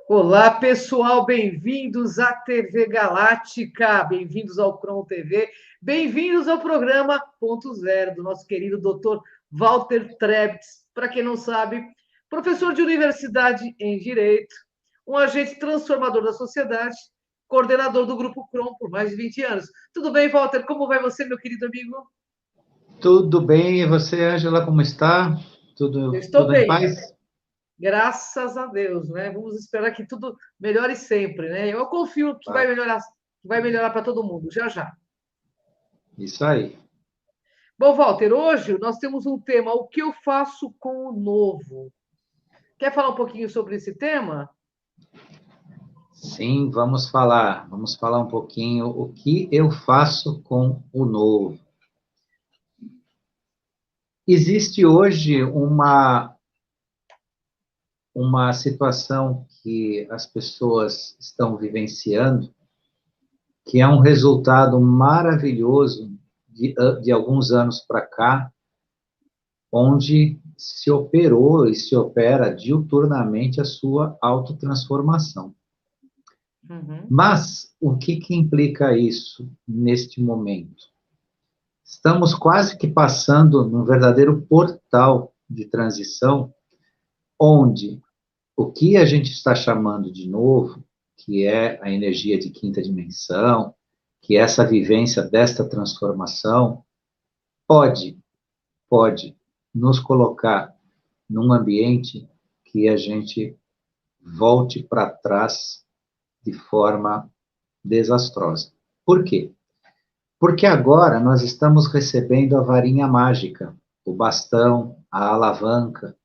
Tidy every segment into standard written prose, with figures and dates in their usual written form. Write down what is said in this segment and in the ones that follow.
Olá, pessoal, bem-vindos à TV Galáctica, bem-vindos ao Cron TV, bem-vindos ao programa Ponto Zero, do nosso querido Dr. Walter Trebitz. Para quem não sabe, professor de universidade em Direito, um agente transformador da sociedade, coordenador do Grupo Cron por mais de 20 anos. Tudo bem, Walter? Como vai você, meu querido amigo? Tudo bem, e você, Ângela, como está? Eu Tudo, estou tudo em bem, paz? graças a Deus, né? Vamos esperar que tudo melhore sempre, né? Eu confio Ah, que vai melhorar para todo mundo, já já. isso aí. Bom, Walter, hoje nós temos um tema, o que eu faço com o novo? Quer falar um pouquinho sobre esse tema? Sim, vamos falar um pouquinho o que eu faço com o novo. Existe hoje uma situação que as pessoas estão vivenciando, que é um resultado maravilhoso de alguns anos para cá, onde se operou e se opera diuturnamente a sua autotransformação. Uhum, Mas o que implica isso neste momento? Estamos quase que passando num verdadeiro portal de transição, onde o que a gente está chamando de novo, que é a energia de quinta dimensão, que é essa vivência desta transformação, pode, pode nos colocar num ambiente que a gente volte para trás de forma desastrosa. Por quê? Porque agora nós estamos recebendo a varinha mágica, o bastão, a alavanca,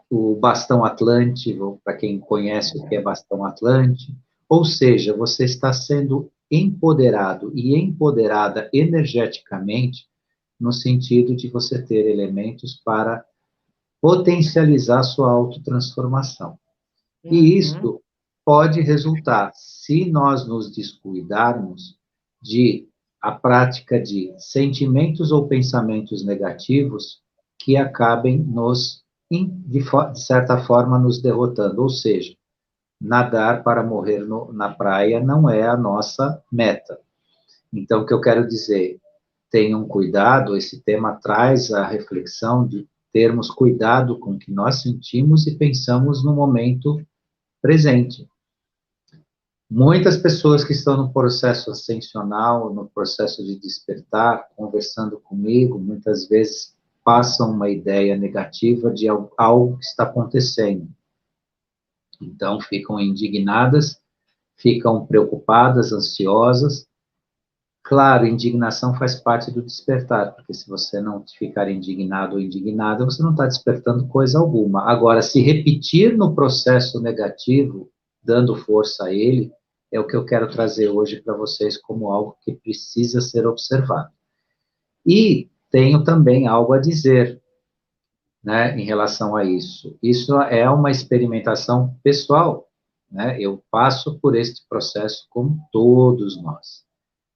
o bastão atlântico, para quem conhece o que é bastão atlântico, ou seja, você está sendo empoderado e empoderada energeticamente, no sentido de você ter elementos para potencializar sua autotransformação. E uhum, isto pode resultar, se nós nos descuidarmos, de a prática de sentimentos ou pensamentos negativos que acabem de certa forma, nos derrotando. Ou seja, nadar para morrer na praia não é a nossa meta. Então, o que eu quero dizer, tenham cuidado, esse tema traz a reflexão de termos cuidado com o que nós sentimos e pensamos no momento presente. Muitas pessoas que estão no processo ascensional, no processo de despertar, conversando comigo, muitas vezes passam uma ideia negativa de algo que está acontecendo. Então, ficam indignadas, ficam preocupadas, ansiosas. Claro, indignação faz parte do despertar, porque se você não ficar indignado ou indignada, você não está despertando coisa alguma. Agora, se repetir no processo negativo, dando força a ele, é o que eu quero trazer hoje para vocês como algo que precisa ser observado. E tenho também algo a dizer, né, em relação a isso. Isso é uma experimentação pessoal, né? Eu passo por este processo como todos nós.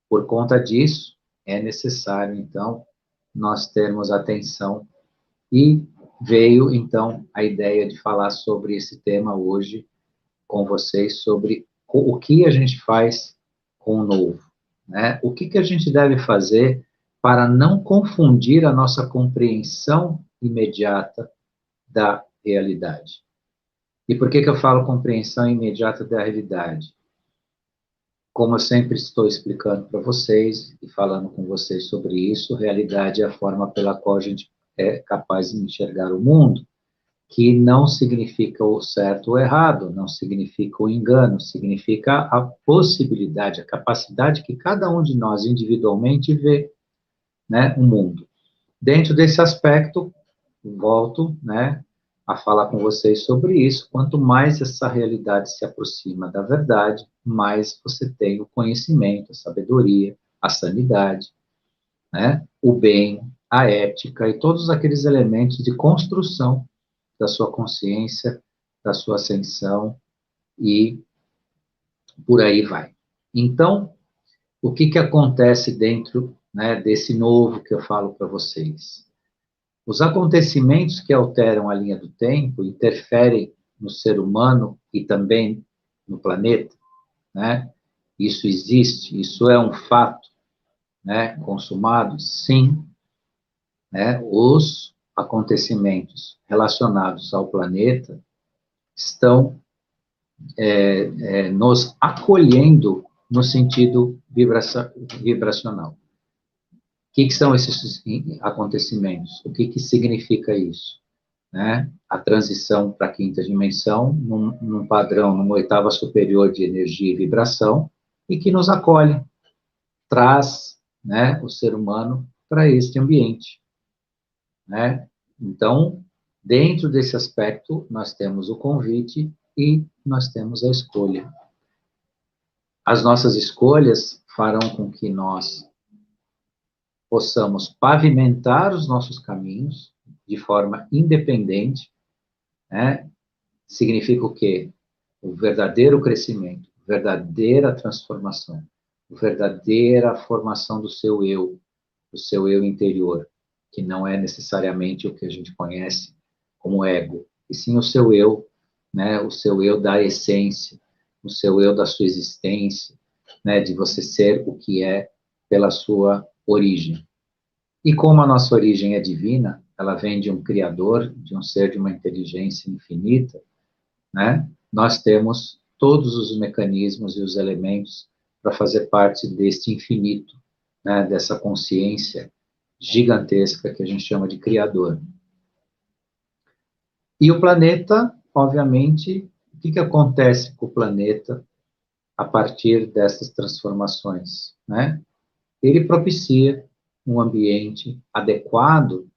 Por conta disso, é necessário, então, nós termos atenção e veio, então, a ideia de falar sobre esse tema hoje com vocês, sobre o que a gente faz com o novo, né? O que a gente deve fazer para não confundir a nossa compreensão imediata da realidade. E por que eu falo compreensão imediata da realidade? Como eu sempre estou explicando para vocês e falando com vocês sobre isso, realidade é a forma pela qual a gente é capaz de enxergar o mundo, que não significa o certo ou errado, não significa o engano, significa a possibilidade, a capacidade que cada um de nós individualmente vê, né, o mundo. Dentro desse aspecto, volto, né, a falar com vocês sobre isso. Quanto mais essa realidade se aproxima da verdade, mais você tem o conhecimento, a sabedoria, a sanidade, né, o bem, a ética e todos aqueles elementos de construção da sua consciência, da sua ascensão e por aí vai. Então, o que acontece dentro, né, desse novo que eu falo para vocês? Os acontecimentos que alteram a linha do tempo interferem no ser humano e também no planeta, né? Isso existe, isso é um fato, né? Consumado, sim, né? Os acontecimentos relacionados ao planeta estão nos acolhendo no sentido vibracional. O que são esses acontecimentos? O que significa isso? Né? A transição para a quinta dimensão, num padrão, numa oitava superior de energia e vibração, e que nos acolhe, traz, né, o ser humano para este ambiente. Né? Então, dentro desse aspecto, nós temos o convite e nós temos a escolha. As nossas escolhas farão com que nós possamos pavimentar os nossos caminhos de forma independente, né? Significa o quê? O verdadeiro crescimento, verdadeira transformação, verdadeira formação do seu eu interior, que não é necessariamente o que a gente conhece como ego, e sim o seu eu, né? O seu eu da essência, o seu eu da sua existência, né? De você ser o que é pela sua origem. E como a nossa origem é divina, ela vem de um Criador, de um ser de uma inteligência infinita, né? Nós temos todos os mecanismos e os elementos para fazer parte deste infinito, né? Dessa consciência gigantesca que a gente chama de Criador. E o planeta, obviamente, o que acontece com o planeta a partir dessas transformações, né? Ele propicia um ambiente adequado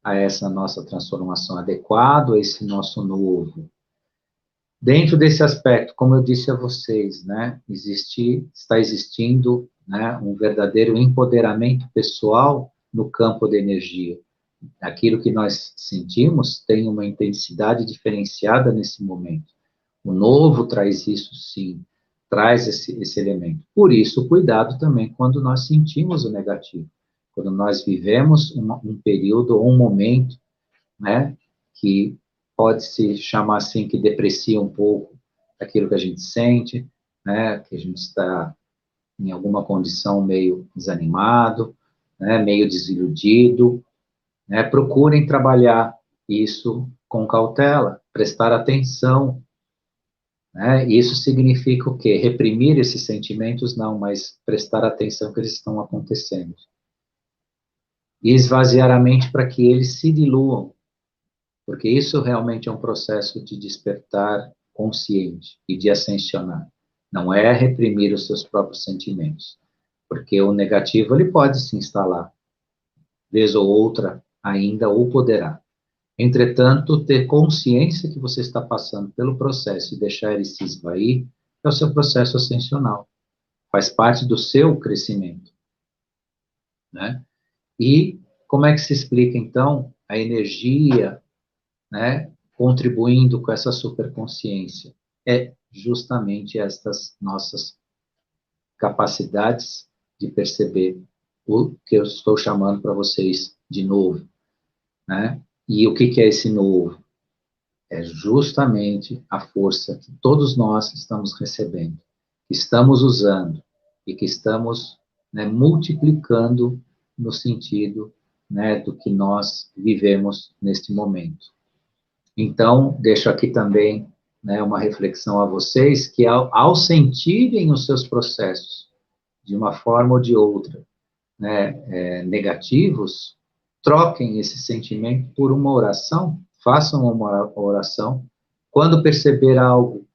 a essa nossa transformação, adequado a esse nosso novo. Dentro desse aspecto, como eu disse a vocês, né, está existindo, né, um verdadeiro empoderamento pessoal no campo da energia. Aquilo que nós sentimos tem uma intensidade diferenciada nesse momento. O novo traz isso, sim, traz esse elemento. Por isso, o cuidado também quando nós sentimos o negativo, quando nós vivemos um período ou um momento, né, que pode se chamar assim, que deprecia um pouco aquilo que a gente sente, né, que a gente está em alguma condição meio desanimado, né, meio desiludido, né, procurem trabalhar isso com cautela, prestar atenção, né, isso significa o quê? Reprimir esses sentimentos? Não, mas prestar atenção que eles estão acontecendo. E esvaziar a mente para que eles se diluam, porque isso realmente é um processo de despertar consciente e de ascensionar. Não é reprimir os seus próprios sentimentos, porque o negativo ele pode se instalar, vez ou outra ainda o poderá. Entretanto, ter consciência que você está passando pelo processo e deixar ele se esvair é o seu processo ascensional. Faz parte do seu crescimento, né? E como é que se explica, então, a energia, né, contribuindo com essa superconsciência? É justamente estas nossas capacidades de perceber o que eu estou chamando para vocês de novo, né? E o que é esse novo? É justamente a força que todos nós estamos recebendo, que estamos usando e que estamos, né, multiplicando no sentido, né, do que nós vivemos neste momento. Então, deixo aqui também, né, uma reflexão a vocês, que ao sentirem os seus processos de uma forma ou de outra, né, negativos, troquem esse sentimento por uma oração, façam uma oração. Quando perceber algo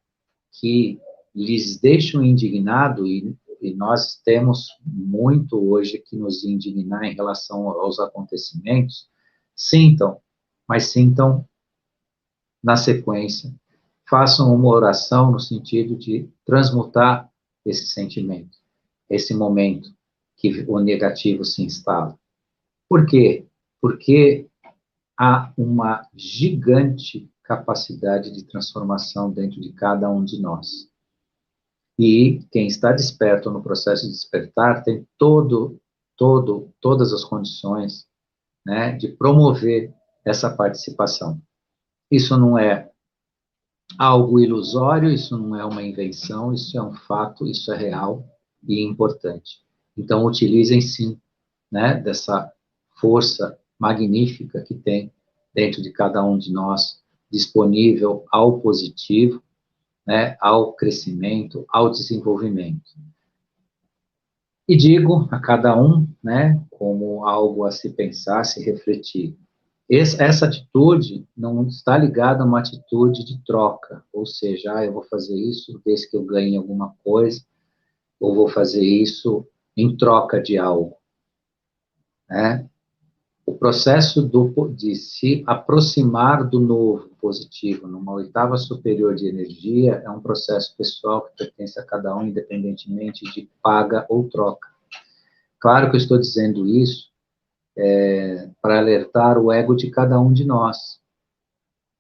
que lhes deixa indignado, e nós temos muito hoje que nos indignar em relação aos acontecimentos, sintam, mas sintam na sequência, façam uma oração no sentido de transmutar esse sentimento, esse momento que o negativo se instala. Por quê? Porque há uma gigante capacidade de transformação dentro de cada um de nós. E quem está desperto no processo de despertar tem todas as condições, né, de promover essa participação. Isso não é algo ilusório, isso não é uma invenção, isso é um fato, isso é real e importante. Então, utilizem sim, né, dessa força magnífica que tem dentro de cada um de nós, disponível ao positivo, né, ao crescimento, ao desenvolvimento. E digo a cada um, né, como algo a se pensar, se refletir. Essa atitude não está ligada a uma atitude de troca, ou seja, eu vou fazer isso desde que eu ganhe alguma coisa, ou vou fazer isso em troca de algo, né? O processo de se aproximar do novo positivo, numa oitava superior de energia, é um processo pessoal que pertence a cada um, independentemente de paga ou troca. Claro que eu estou dizendo isso para alertar o ego de cada um de nós.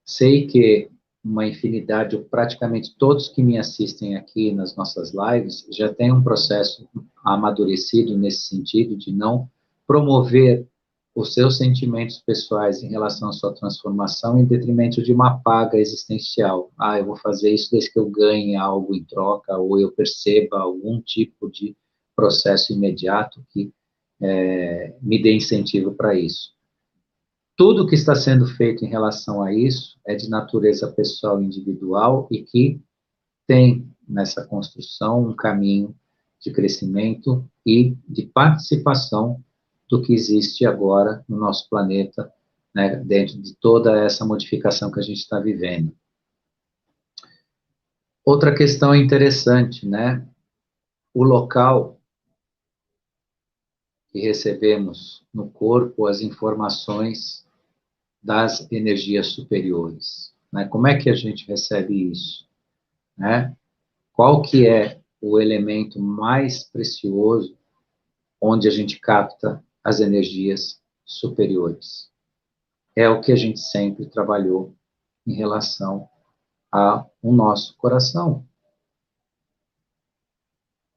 Sei que uma infinidade, ou praticamente todos que me assistem aqui nas nossas lives, já têm um processo amadurecido nesse sentido de não promover os seus sentimentos pessoais em relação à sua transformação em detrimento de uma paga existencial. Ah, eu vou fazer isso desde que eu ganhe algo em troca, ou eu perceba algum tipo de processo imediato que me dê incentivo para isso. Tudo que está sendo feito em relação a isso é de natureza pessoal e individual e que tem nessa construção um caminho de crescimento e de participação do que existe agora no nosso planeta, né, dentro de toda essa modificação que a gente está vivendo. Outra questão interessante, né? O local que recebemos no corpo as informações das energias superiores, né? Como é que a gente recebe isso, né? Qual que é o elemento mais precioso onde a gente capta as energias superiores? É o que a gente sempre trabalhou em relação ao nosso coração.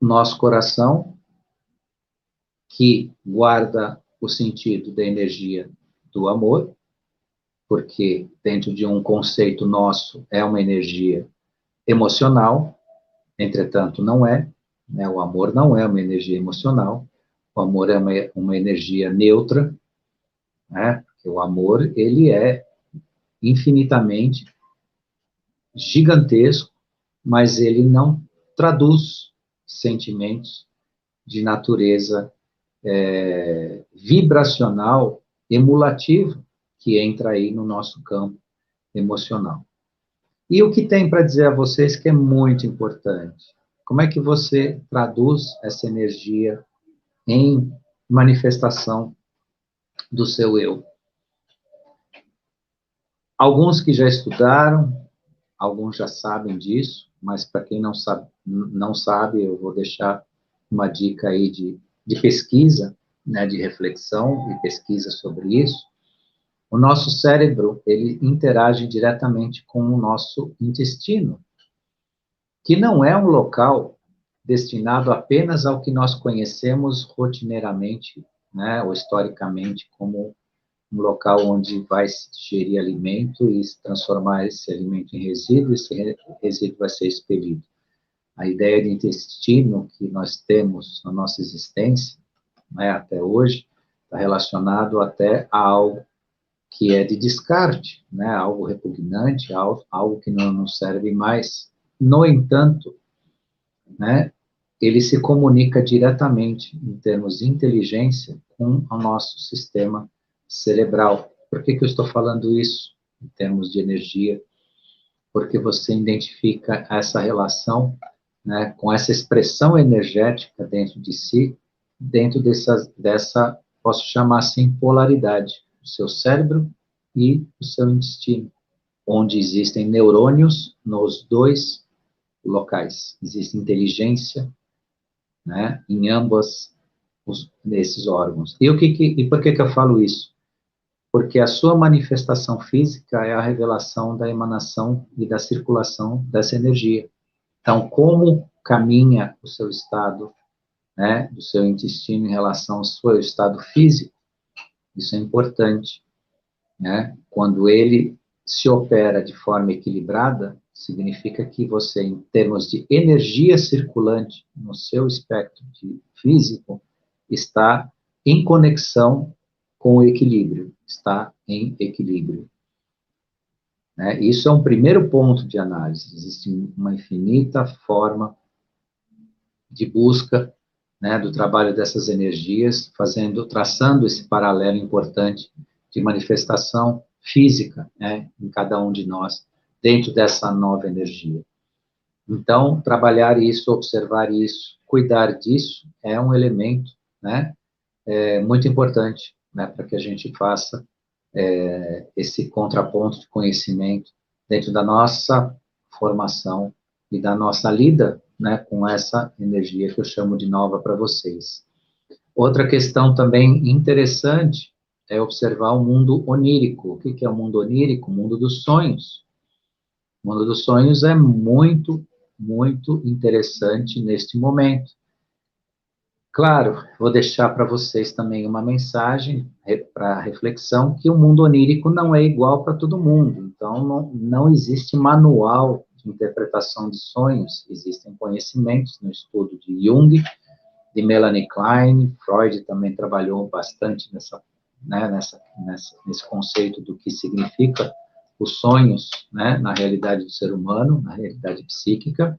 Nosso coração que guarda o sentido da energia do amor, porque dentro de um conceito nosso é uma energia emocional, entretanto não é, né? O amor não é uma energia emocional, o amor é uma energia neutra, né? Porque o amor, ele é infinitamente gigantesco, mas ele não traduz sentimentos de natureza vibracional, emulativa, que entra aí no nosso campo emocional. E o que tem para dizer a vocês que é muito importante? Como é que você traduz essa energia em manifestação do seu eu? Alguns que já estudaram, alguns já sabem disso, mas para quem não sabe, eu vou deixar uma dica aí de pesquisa, né, de reflexão e pesquisa sobre isso. O nosso cérebro, ele interage diretamente com o nosso intestino, que não é um local destinado apenas ao que nós conhecemos rotineiramente, né, ou historicamente, como um local onde vai se digerir alimento e se transformar esse alimento em resíduo, e esse resíduo vai ser expelido. A ideia de intestino que nós temos na nossa existência, né, até hoje, está relacionado até a algo que é de descarte, né, algo repugnante, algo que não nos serve mais. No entanto, né, ele se comunica diretamente, em termos de inteligência, com o nosso sistema cerebral. Por que eu estou falando isso, em termos de energia? Porque você identifica essa relação, né, com essa expressão energética dentro de si, dentro dessa, posso chamar assim, polaridade, o seu cérebro e o seu intestino, onde existem neurônios nos dois locais. Existe inteligência, né, em ambos nesses órgãos. E por que eu falo isso? Porque a sua manifestação física é a revelação da emanação e da circulação dessa energia. Então, como caminha o seu estado, né, do seu intestino em relação ao seu estado físico, isso é importante, né? Quando ele se opera de forma equilibrada, Significa que você, em termos de energia circulante no seu espectro físico, está em conexão com o equilíbrio, está em equilíbrio. Né? Isso é um primeiro ponto de análise. Existe uma infinita forma de busca, né, do trabalho dessas energias, traçando esse paralelo importante de manifestação física, né, em cada um de nós, dentro dessa nova energia. Então, trabalhar isso, observar isso, cuidar disso, é um elemento, né, muito importante, né, para que a gente faça esse contraponto de conhecimento dentro da nossa formação e da nossa lida, né, com essa energia que eu chamo de nova para vocês. Outra questão também interessante é observar o mundo onírico. O que é o mundo onírico? O mundo dos sonhos. O mundo dos sonhos é muito, muito interessante neste momento. Claro, vou deixar para vocês também uma mensagem para reflexão, que o mundo onírico não é igual para todo mundo. Então, não existe manual de interpretação de sonhos. Existem conhecimentos no estudo de Jung, de Melanie Klein. Freud também trabalhou bastante nesse conceito do que significa os sonhos, né, na realidade do ser humano, na realidade psíquica,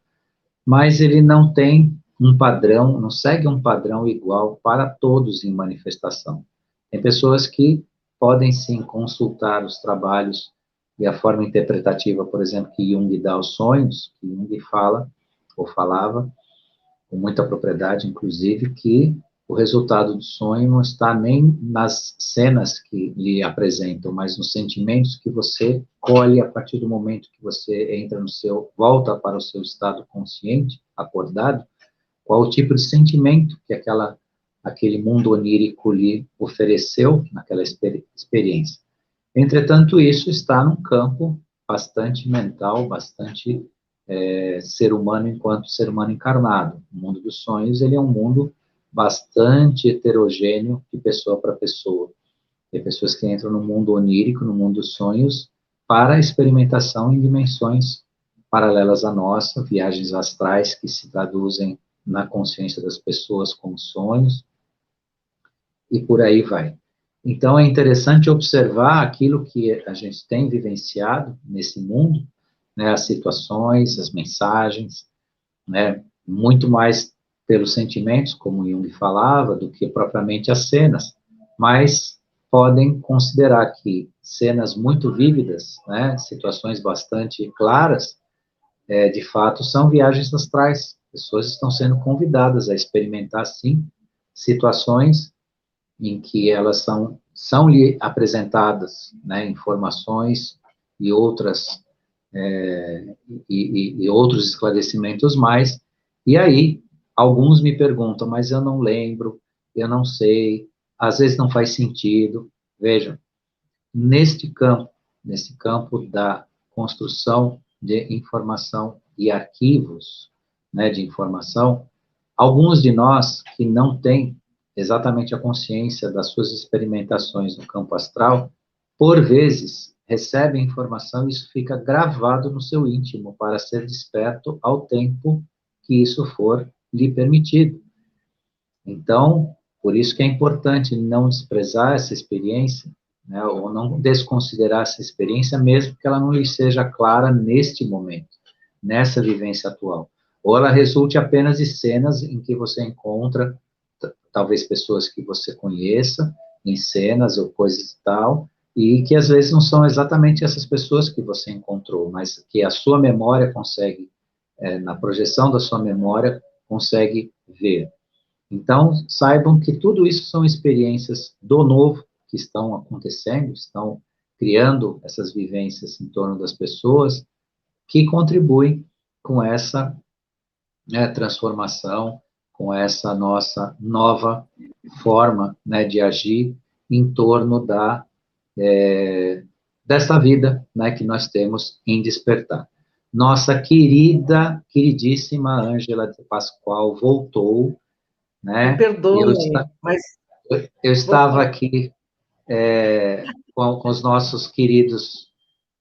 mas ele não tem um padrão, não segue um padrão igual para todos em manifestação. Tem pessoas que podem, sim, consultar os trabalhos e a forma interpretativa, por exemplo, que Jung dá aos sonhos, que Jung fala, ou falava, com muita propriedade, inclusive, que o resultado do sonho não está nem nas cenas que lhe apresentam, mas nos sentimentos que você colhe a partir do momento que você volta para o seu estado consciente, acordado, qual o tipo de sentimento que aquele mundo onírico lhe ofereceu naquela experiência. Entretanto, isso está num campo bastante mental, bastante ser humano enquanto ser humano encarnado. O mundo dos sonhos, ele é um mundo bastante heterogêneo de pessoa para pessoa. Tem pessoas que entram no mundo onírico, no mundo dos sonhos, para experimentação em dimensões paralelas à nossa, viagens astrais que se traduzem na consciência das pessoas como sonhos, e por aí vai. Então, é interessante observar aquilo que a gente tem vivenciado nesse mundo, né, as situações, as mensagens, né, muito mais pelos sentimentos, como Jung falava, do que propriamente as cenas, mas podem considerar que cenas muito vívidas, né, situações bastante claras, de fato, são viagens astrais. Pessoas estão sendo convidadas a experimentar, sim, situações em que elas são-lhe apresentadas, né, informações e outras e outros esclarecimentos mais, e aí alguns me perguntam, mas eu não lembro, eu não sei, às vezes não faz sentido. Vejam, nesse campo da construção de informação e arquivos, né, de informação, alguns de nós que não têm exatamente a consciência das suas experimentações no campo astral, por vezes recebem informação e isso fica gravado no seu íntimo para ser desperto ao tempo que isso for lhe permitido. Então, por isso que é importante não desprezar essa experiência, né, ou não desconsiderar essa experiência, mesmo que ela não lhe seja clara neste momento, nessa vivência atual. Ou ela resulte apenas de cenas em que você encontra, talvez pessoas que você conheça, em cenas ou coisas e tal, e que às vezes não são exatamente essas pessoas que você encontrou, mas que a sua memória consegue, na projeção da sua memória, consegue ver. Então, saibam que tudo isso são experiências do novo que estão acontecendo, estão criando essas vivências em torno das pessoas, que contribuem com essa, né, transformação, com essa nossa nova forma, né, de agir em torno dessa vida, né, que nós temos em despertar. Nossa queridíssima Ângela de Pascoal voltou, Me né? perdoe, mas Eu estava aqui com os nossos queridos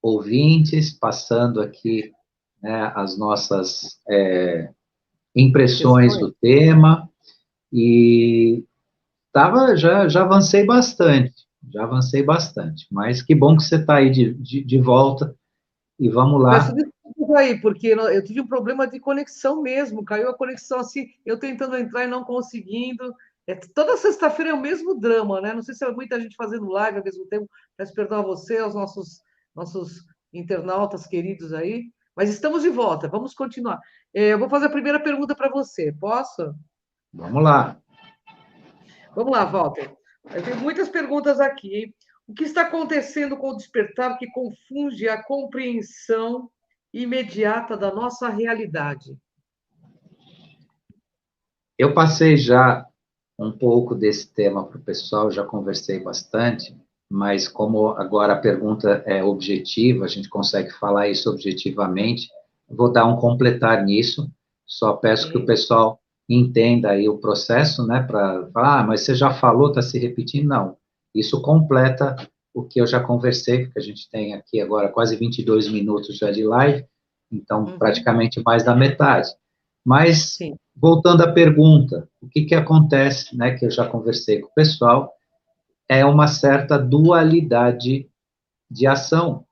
ouvintes, passando aqui né, as nossas impressões do tema, e já avancei bastante, mas que bom que você está aí de volta, e vamos Peço lá. desculpas aí, porque eu tive um problema de conexão mesmo, caiu a conexão assim, eu tentando entrar e não conseguindo. Toda sexta-feira é o mesmo drama, né? Não sei se é muita gente fazendo live ao mesmo tempo. Peço perdão a você, aos nossos internautas queridos aí, mas estamos de volta, vamos continuar. Eu vou fazer a primeira pergunta para você, posso? Vamos lá. Vamos lá, Walter. Eu tenho muitas perguntas aqui, hein? O que está acontecendo com o despertar que confunde a compreensão imediata da nossa realidade? Eu passei já um pouco desse tema para o pessoal, já conversei bastante, mas como agora a pergunta é objetiva, a gente consegue falar isso objetivamente, vou dar um completar nisso, só peço que o Sim. pessoal entenda aí o processo, né, para falar, mas você já falou, está se repetindo? Não, isso completa o que eu já conversei, porque a gente tem aqui agora quase 22 minutos já de live, então Uhum. praticamente mais da metade. Mas Sim. voltando à pergunta, o que acontece, né, que eu já conversei com o pessoal, é uma certa dualidade de ação,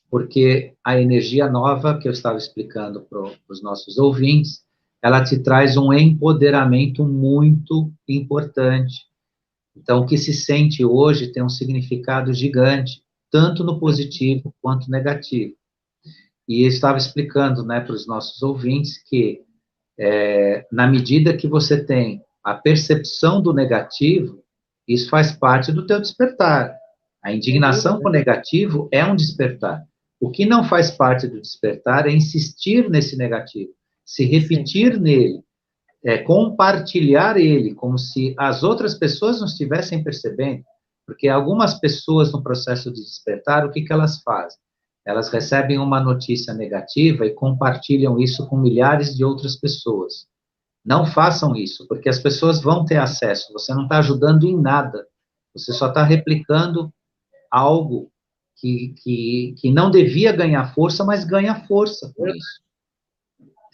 porque a energia nova que eu estava explicando para os nossos ouvintes, ela te traz um empoderamento muito importante. Então, o que se sente hoje tem um significado gigante, tanto no positivo quanto no negativo. E eu estava explicando, né, para os nossos ouvintes que na medida que você tem a percepção do negativo, isso faz parte do teu despertar. A Sem indignação com dúvida. o negativo é um despertar. O que não faz parte do despertar é insistir nesse negativo, se Sim. repetir nele, compartilhar ele, como se as outras pessoas não estivessem percebendo. Porque algumas pessoas no processo de despertar, o que elas fazem? Elas recebem uma notícia negativa e compartilham isso com milhares de outras pessoas. Não façam isso, porque as pessoas vão ter acesso. Você não está ajudando em nada. Você só está replicando algo que não devia ganhar força, mas ganha força com isso.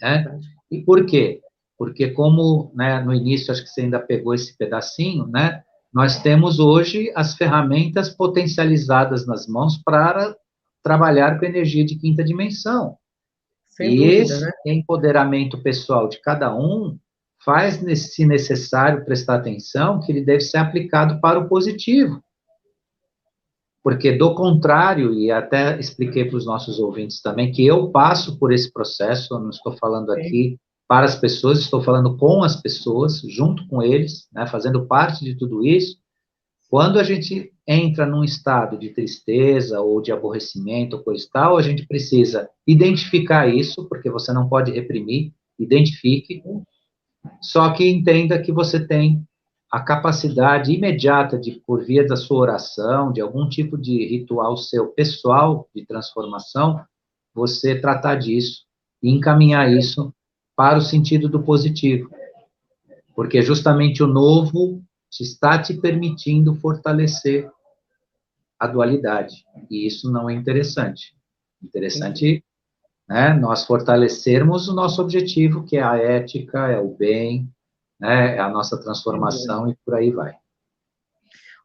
Né? Verdade. E por quê? Porque como, né, no início, acho que você ainda pegou esse pedacinho, né? Nós temos hoje as ferramentas potencializadas nas mãos para trabalhar com energia de quinta dimensão. Sem E dúvida, né? esse empoderamento pessoal de cada um faz, se necessário, prestar atenção que ele deve ser aplicado para o positivo. Porque, do contrário, e até expliquei para os nossos ouvintes também, que eu passo por esse processo, eu não estou falando Sim. aqui para as pessoas, estou falando com as pessoas, junto com eles, né, fazendo parte de tudo isso. Quando a gente entra num estado de tristeza ou de aborrecimento ou coisa e tal, a gente precisa identificar isso, porque você não pode reprimir, identifique, só que entenda que você tem a capacidade imediata de, por via da sua oração, de algum tipo de ritual seu pessoal de transformação, você tratar disso e encaminhar isso para o sentido do positivo. Porque justamente o novo está te permitindo fortalecer a dualidade. E isso não é interessante. Entendi. Interessante, né, nós fortalecermos o nosso objetivo, que é a ética, é o bem, né, é a nossa Sem dúvida. transformação e por aí vai.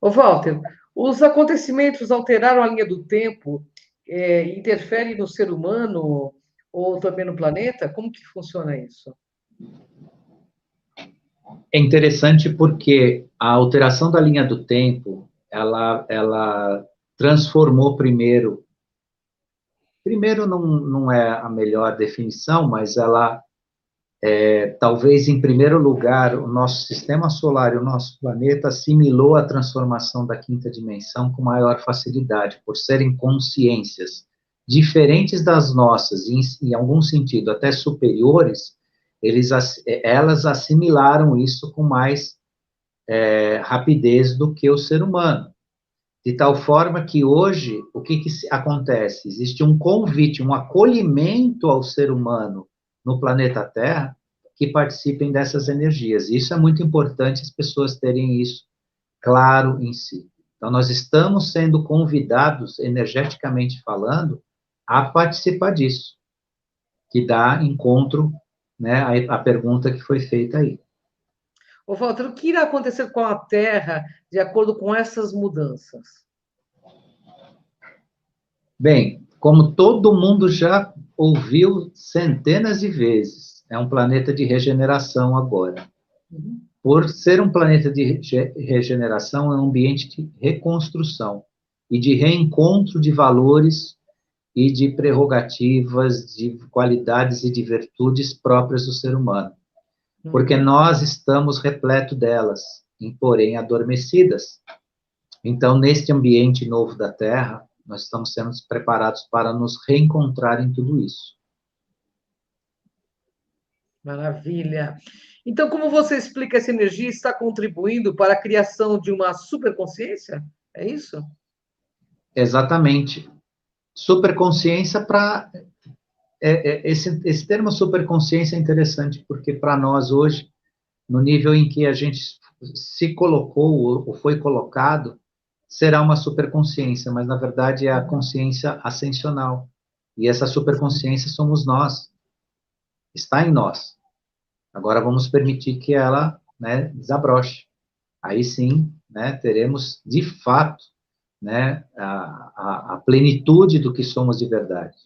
Ô, Walter, os acontecimentos alteraram a linha do tempo, interferem no ser humano ou também no planeta? Como que funciona isso? É interessante porque a alteração da linha do tempo, ela transformou primeiro não é a melhor definição, mas ela talvez, em primeiro lugar, o nosso sistema solar e o nosso planeta assimilou a transformação da quinta dimensão com maior facilidade, por serem consciências diferentes das nossas, em algum sentido até superiores, elas assimilaram isso com mais rapidez do que o ser humano. De tal forma que hoje, o que acontece? Existe um convite, um acolhimento ao ser humano no planeta Terra que participem dessas energias. Isso é muito importante as pessoas terem isso claro em si. Então, nós estamos sendo convidados, energeticamente falando, a participar disso. que dá encontro, né, à pergunta que foi feita aí. Ô, Walter, o que irá acontecer com a Terra de acordo com essas mudanças? Bem, como todo mundo já ouviu centenas de vezes, é um planeta de regeneração agora. Uhum. Por ser um planeta de regeneração, é um ambiente de reconstrução e de reencontro de valores e de prerrogativas, de qualidades e de virtudes próprias do ser humano. Porque nós estamos repleto delas, porém adormecidas. Então, neste ambiente novo da Terra, nós estamos sendo preparados para nos reencontrar em tudo isso. Maravilha. Então, como você explica essa energia está contribuindo para a criação de uma superconsciência? É isso? Exatamente. Superconsciência para... esse termo superconsciência é interessante, porque para nós hoje, no nível em que a gente se colocou ou foi colocado, será uma superconsciência, mas na verdade é a consciência ascensional. E essa superconsciência somos nós, está em nós. Agora vamos permitir que ela, né, desabroche. Aí sim, né, teremos de fato, né, a plenitude do que somos de verdade.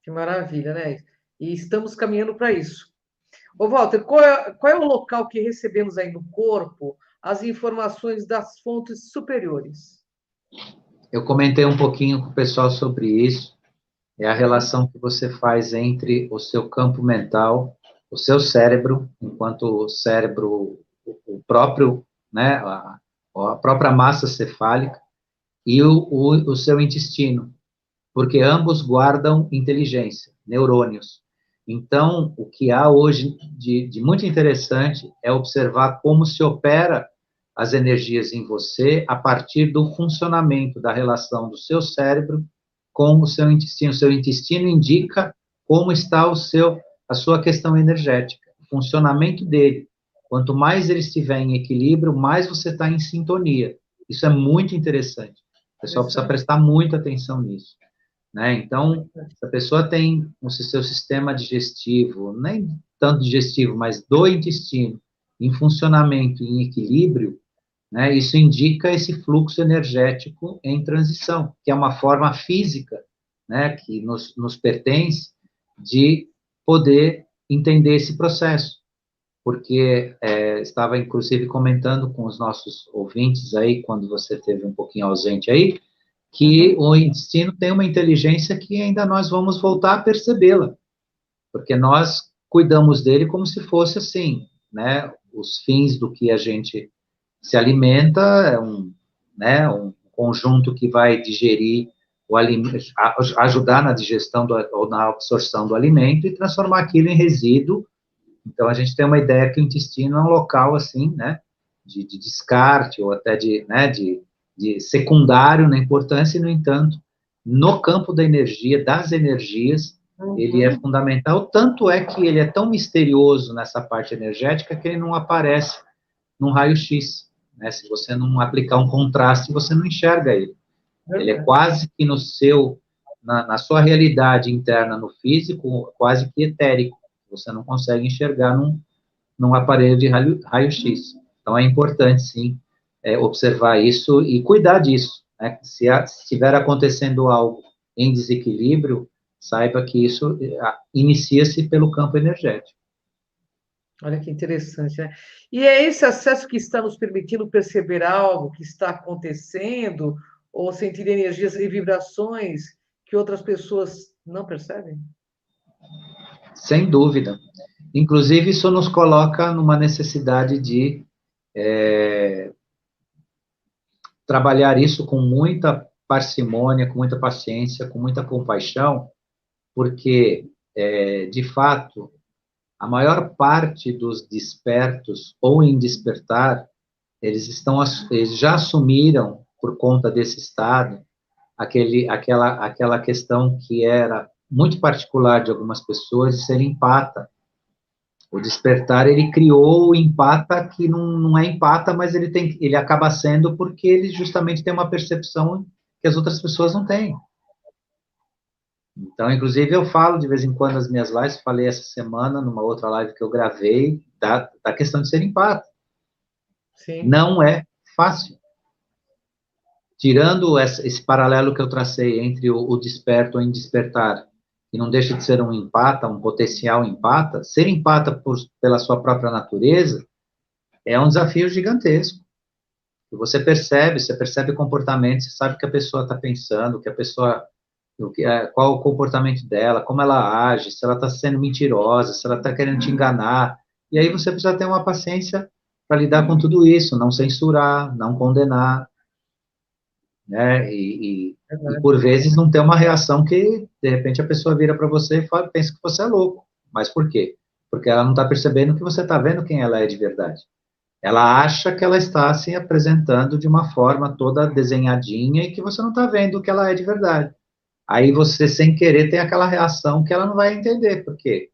Que maravilha, né? E estamos caminhando para isso. Ô, Walter, qual é o local que recebemos aí no corpo as informações das fontes superiores? Eu comentei um pouquinho com o pessoal sobre isso, é a relação que você faz entre o seu campo mental, o seu cérebro, enquanto o cérebro, o próprio, né, a própria massa cefálica, e o seu intestino, porque ambos guardam inteligência, neurônios. Então, o que há hoje de muito interessante é observar como se opera as energias em você a partir do funcionamento da relação do seu cérebro com o seu intestino. O seu intestino indica como está a sua questão energética, o funcionamento dele. Quanto mais ele estiver em equilíbrio, mais você está em sintonia. Isso é muito interessante. O pessoal precisa prestar muita atenção nisso. Né? Então, se a pessoa tem o seu sistema digestivo, nem tanto digestivo, mas do intestino, em funcionamento, em equilíbrio, né, isso indica esse fluxo energético em transição, que é uma forma física, né, que nos pertence de poder entender esse processo. Porque estava, inclusive, comentando com os nossos ouvintes aí, quando você esteve um pouquinho ausente aí, que o intestino tem uma inteligência que ainda nós vamos voltar a percebê-la, porque nós cuidamos dele como se fosse assim, né, os fins do que a gente se alimenta é né, um conjunto que vai digerir o alimento, ajudar na digestão ou na absorção do alimento e transformar aquilo em resíduo. Então, a gente tem uma ideia que o intestino é um local, assim, né, de descarte ou até né, de secundário na importância, e, no entanto, no campo da energia, das energias, ele é fundamental, tanto é que ele é tão misterioso nessa parte energética que ele não aparece num raio-x, né? Se você não aplicar um contraste, você não enxerga ele. Ele é quase que na sua realidade interna, no físico, quase que etérico. Você não consegue enxergar num aparelho de raio-x. Então, é importante, sim, observar isso e cuidar disso. Né? Se estiver acontecendo algo em desequilíbrio, saiba que isso inicia-se pelo campo energético. Olha que interessante, né? E é esse acesso que está nos permitindo perceber algo que está acontecendo ou sentir energias e vibrações que outras pessoas não percebem? Sem dúvida. Inclusive, isso nos coloca numa necessidade de trabalhar isso com muita parcimônia, com muita paciência, com muita compaixão, porque, de fato, a maior parte dos despertos ou em despertar, eles já assumiram, por conta desse estado, aquela questão que era muito particular de algumas pessoas, de ser empata. O despertar, ele criou o empata que não é empata, mas ele acaba sendo porque ele justamente tem uma percepção que as outras pessoas não têm. Então, inclusive, eu falo de vez em quando nas minhas lives, falei essa semana, numa outra live que eu gravei, da questão de ser empático. Sim. Não é fácil. Tirando esse paralelo que eu tracei entre o desperto e o despertar, que não deixa de ser um empata, um potencial empata, ser empata pela sua própria natureza é um desafio gigantesco. Você percebe comportamentos, você sabe o que a pessoa está pensando, o que a pessoa, qual o comportamento dela, como ela age, se ela está sendo mentirosa, se ela está querendo te enganar. E aí você precisa ter uma paciência para lidar com tudo isso, não censurar, não condenar, né? E Verdade. por vezes não ter uma reação que, de repente, a pessoa vira para você e fala, pensa que você é louco. Mas por quê? Porque ela não está percebendo que você está vendo quem ela é de verdade. Ela acha que ela está se apresentando de uma forma toda desenhadinha e que você não está vendo o que ela é de verdade. Aí você, sem querer, tem aquela reação que ela não vai entender. Por quê?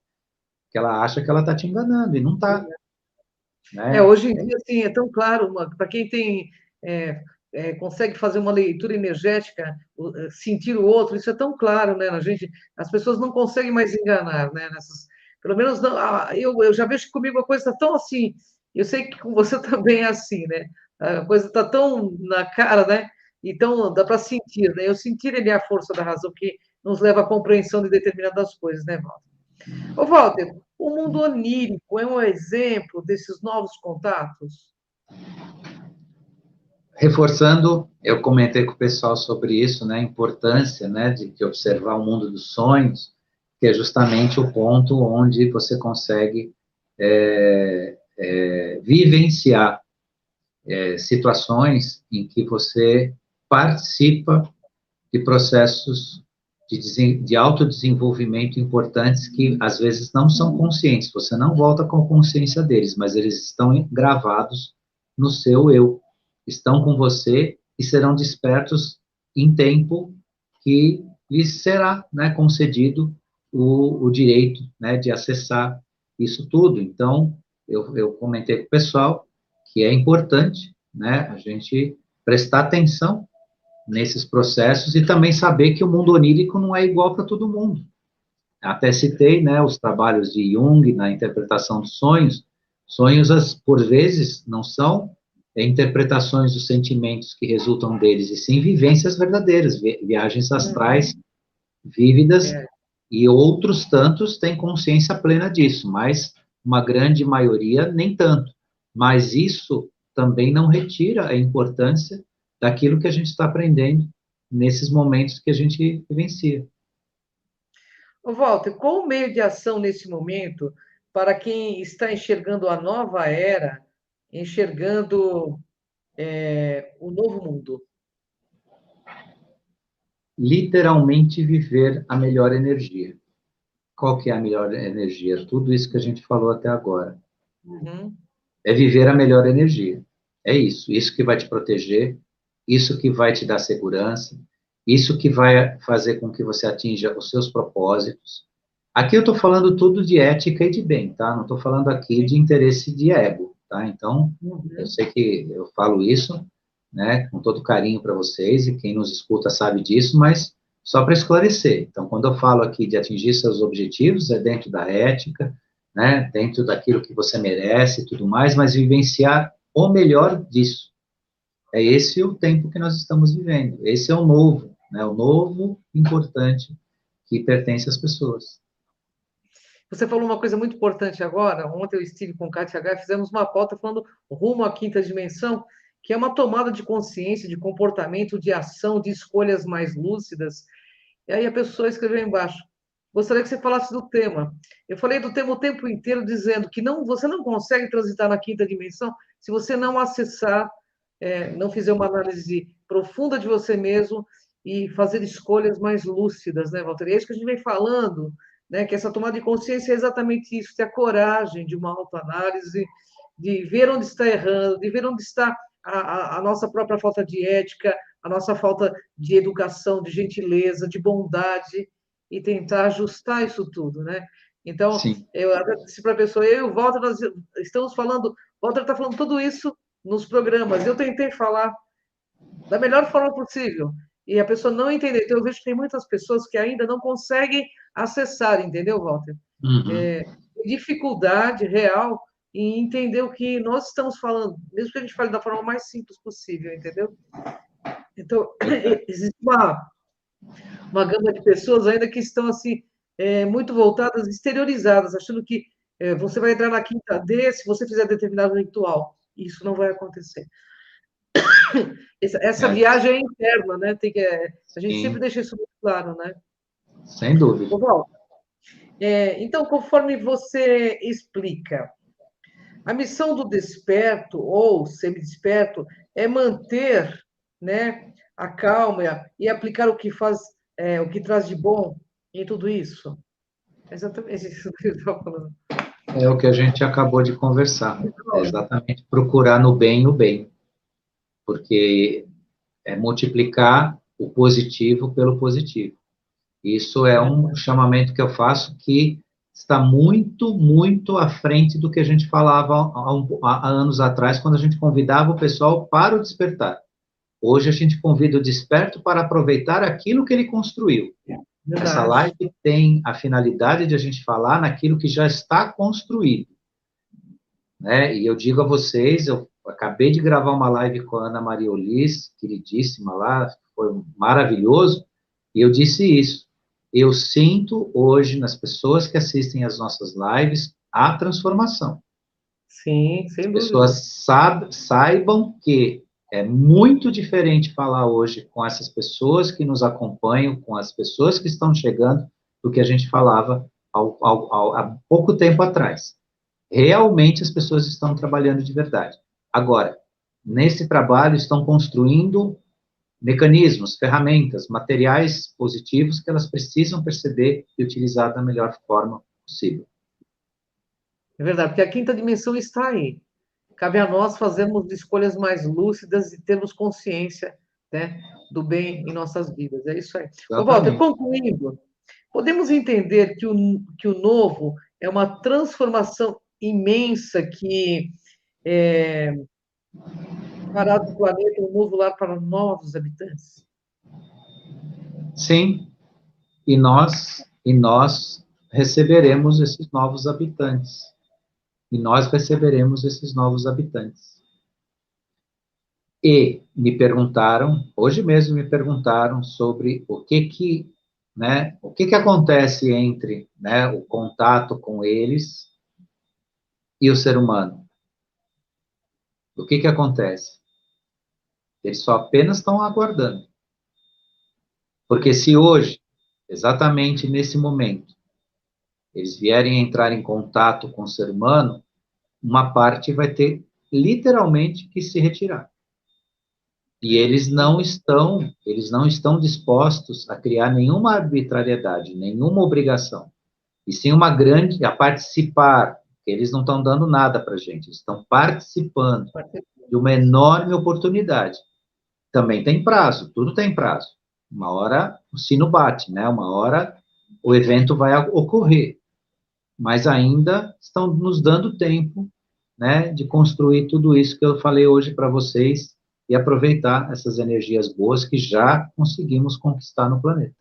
Porque ela acha que ela está te enganando e não está, né? Hoje em dia, assim, é tão claro, para quem tem, é, consegue fazer uma leitura energética, sentir o outro, isso é tão claro, né, na gente, as pessoas não conseguem mais enganar, né, pelo menos não, eu já vejo que comigo a coisa está tão assim, eu sei que com você também é assim, né, a coisa está tão na cara, né, então dá para sentir, né, eu sentir ele é a força da razão que nos leva à compreensão de determinadas coisas, né, Val? Ô, Walter, o mundo onírico é um exemplo desses novos contatos? Reforçando, eu comentei com o pessoal sobre isso, né, a importância, né, de observar o mundo dos sonhos, que é justamente o ponto onde você consegue vivenciar situações em que você participa de processos de autodesenvolvimento importantes que às vezes não são conscientes, você não volta com consciência deles, mas eles estão gravados no seu eu, estão com você e serão despertos em tempo que lhes será, né, concedido o direito, né, de acessar isso tudo. Então, eu comentei com o pessoal que é importante, né, a gente prestar atenção nesses processos e também saber que o mundo onírico não é igual para todo mundo. Até citei, né, os trabalhos de Jung na interpretação dos sonhos. Sonhos, por vezes, não são interpretações dos sentimentos que resultam deles, e sim vivências verdadeiras, viagens astrais Uhum. vívidas, É. e outros tantos têm consciência plena disso, mas uma grande maioria nem tanto. Mas isso também não retira a importância daquilo que a gente está aprendendo nesses momentos que a gente vivencia. Ô, Walter, qual o meio de ação nesse momento para quem está enxergando a nova era, enxergando o novo mundo? Literalmente viver a melhor energia. Qual que é a melhor energia? Tudo isso que a gente falou até agora. Uhum. É viver a melhor energia. É isso. Isso que vai te proteger, isso que vai te dar segurança, isso que vai fazer com que você atinja os seus propósitos. Aqui eu estou falando tudo de ética e de bem, tá? Não estou falando aqui Sim. de interesse de ego, tá? Então, eu Uhum. sei que eu falo isso, né, com todo carinho para vocês, e quem nos escuta sabe disso, mas só para esclarecer. Então, quando eu falo aqui de atingir seus objetivos, é dentro da ética, né, dentro daquilo que você merece e tudo mais, mas vivenciar o melhor disso. É esse o tempo que nós estamos vivendo. Esse é o novo, né, o novo importante que pertence às pessoas. Você falou uma coisa muito importante agora. Ontem eu estive com o Kátia H, fizemos uma pauta falando rumo à quinta dimensão, que é uma tomada de consciência, de comportamento, de ação, de escolhas mais lúcidas. E aí a pessoa escreveu embaixo: gostaria que você falasse do tema. Eu falei do tema o tempo inteiro, dizendo que não, você não consegue transitar na quinta dimensão se você não acessar, não fizer uma análise profunda de você mesmo e fazer escolhas mais lúcidas, né, Walter? E é isso que a gente vem falando, né? Que essa tomada de consciência é exatamente isso, ter a coragem de uma autoanálise, de ver onde está errando, de ver onde está a nossa própria falta de ética, a nossa falta de educação, de gentileza, de bondade, e tentar ajustar isso tudo, né? Então, Sim. eu até disse para a pessoa, eu e o Walter, nós estamos falando, o Walter está falando tudo isso nos programas. Eu tentei falar da melhor forma possível. e a pessoa não entender. Então, eu vejo que tem muitas pessoas que ainda não conseguem acessar, entendeu, Walter? Uhum. Dificuldade real em entender o que nós estamos falando, mesmo que a gente fale da forma mais simples possível, entendeu? Então, existe uma gama de pessoas ainda que estão assim muito voltadas, exteriorizadas, achando que você vai entrar na quinta D se você fizer determinado ritual. Isso não vai acontecer. Essa É, viagem é interna, né? A gente sempre sim, deixa isso muito claro, né? sem dúvida. Ô, Val, então, conforme você explica, a missão do desperto ou semi-desperto é manter, né, a calma e aplicar o que faz, o que traz de bom em tudo isso. É exatamente isso que eu estava falando. É o que a gente acabou de conversar. É exatamente procurar no bem o bem, porque é multiplicar o positivo pelo positivo. Isso é um chamamento que eu faço que está muito, muito à frente do que a gente falava há anos atrás, quando a gente convidava o pessoal para o despertar. Hoje a gente convida o desperto para aproveitar aquilo que ele construiu. Essa Verdade. live tem a finalidade de a gente falar naquilo que já está construído, né? E eu digo a vocês, eu acabei de gravar uma live com a Ana Maria Olis, queridíssima lá, foi maravilhoso, e eu disse isso. Eu sinto hoje nas pessoas que assistem às nossas lives a transformação. Sim, As sem dúvida. pessoas saibam que é muito diferente falar hoje com essas pessoas que nos acompanham, com as pessoas que estão chegando, do que a gente falava há pouco tempo atrás. Realmente as pessoas estão trabalhando de verdade. Agora, nesse trabalho estão construindo mecanismos, ferramentas, materiais positivos que elas precisam perceber e utilizar da melhor forma possível. É verdade, porque a quinta dimensão está aí. Cabe a nós fazermos escolhas mais lúcidas e termos consciência, né, do bem em nossas vidas. É isso aí. Ô, Walter, Exatamente. concluindo, podemos entender que o novo é uma transformação imensa que fará do planeta um novo lar para novos habitantes. Sim, e nós receberemos esses novos habitantes. E nós receberemos esses novos habitantes. E me perguntaram, hoje mesmo me perguntaram sobre o que acontece entre, né, o contato com eles e o ser humano. O que acontece? Eles só apenas estão aguardando. Porque se hoje, exatamente nesse momento, eles vierem entrar em contato com o ser humano, uma parte vai ter literalmente que se retirar. E eles não estão dispostos a criar nenhuma arbitrariedade, nenhuma obrigação. E sim a participar, eles não estão dando nada para a gente, eles estão participando de uma enorme oportunidade. Também tem prazo, tudo tem prazo. Uma hora o sino bate, né? Uma hora o evento vai ocorrer. Mas ainda estão nos dando tempo, né, de construir tudo isso que eu falei hoje para vocês e aproveitar essas energias boas que já conseguimos conquistar no planeta.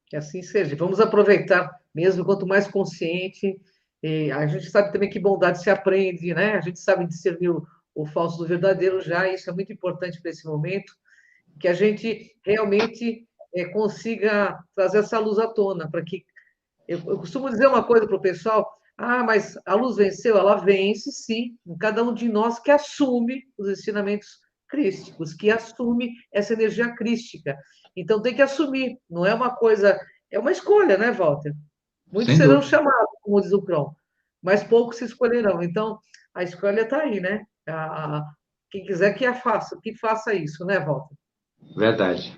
Que assim seja. Vamos aproveitar mesmo, quanto mais consciente. A gente sabe também que bondade se aprende, né? A gente sabe discernir o falso do verdadeiro já, isso é muito importante para esse momento, que a gente realmente consiga trazer essa luz à tona, para que. Eu costumo dizer uma coisa para o pessoal: mas a luz venceu? Ela vence, sim, em cada um de nós que assume os ensinamentos crísticos, que assume essa energia crística. Então tem que assumir, não é uma coisa, é uma escolha, né, Walter? Muitos Sem serão dúvida. chamados, como diz o Cron, mas poucos se escolherão. Então a escolha está aí, né? Quem quiser que faça isso, né, Walter? Verdade.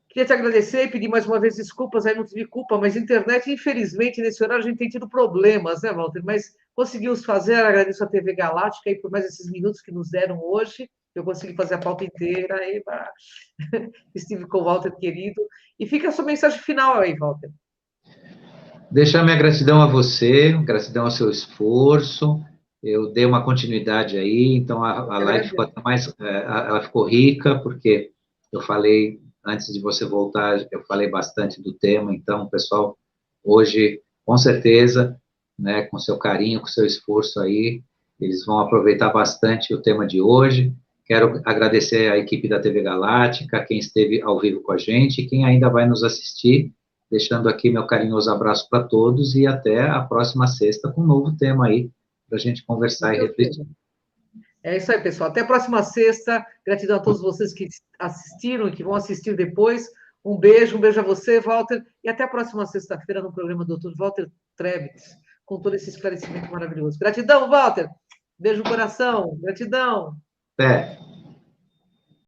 Queria te agradecer e pedir mais uma vez desculpas, aí não tive culpa, mas internet, infelizmente, nesse horário a gente tem tido problemas, né, Walter? Mas conseguimos fazer, agradeço a TV Galáctica aí por mais esses minutos que nos deram hoje. Eu consegui fazer a pauta inteira. Eba. Estive com o Walter, querido. E fica a sua mensagem final aí, Walter. Deixar minha gratidão a você, gratidão ao seu esforço. Eu dei uma continuidade aí, então a live ficou Agradeço. até mais, ela ficou rica, porque Eu falei, antes de você voltar, eu falei bastante do tema, então, pessoal, hoje, com certeza, né, com seu carinho, com seu esforço aí, eles vão aproveitar bastante o tema de hoje. Quero agradecer à equipe da TV Galáctica, quem esteve ao vivo com a gente, quem ainda vai nos assistir, deixando aqui meu carinhoso abraço para todos e até a próxima sexta com um novo tema aí para a gente conversar e refletir. É isso aí, pessoal. Até a próxima sexta. Gratidão a todos vocês que assistiram e que vão assistir depois. Um beijo a você, Walter. E até a próxima sexta-feira no programa Dr. Walter Trebitz, com todo esse esclarecimento maravilhoso. Gratidão, Walter. Beijo no coração. Gratidão. Até.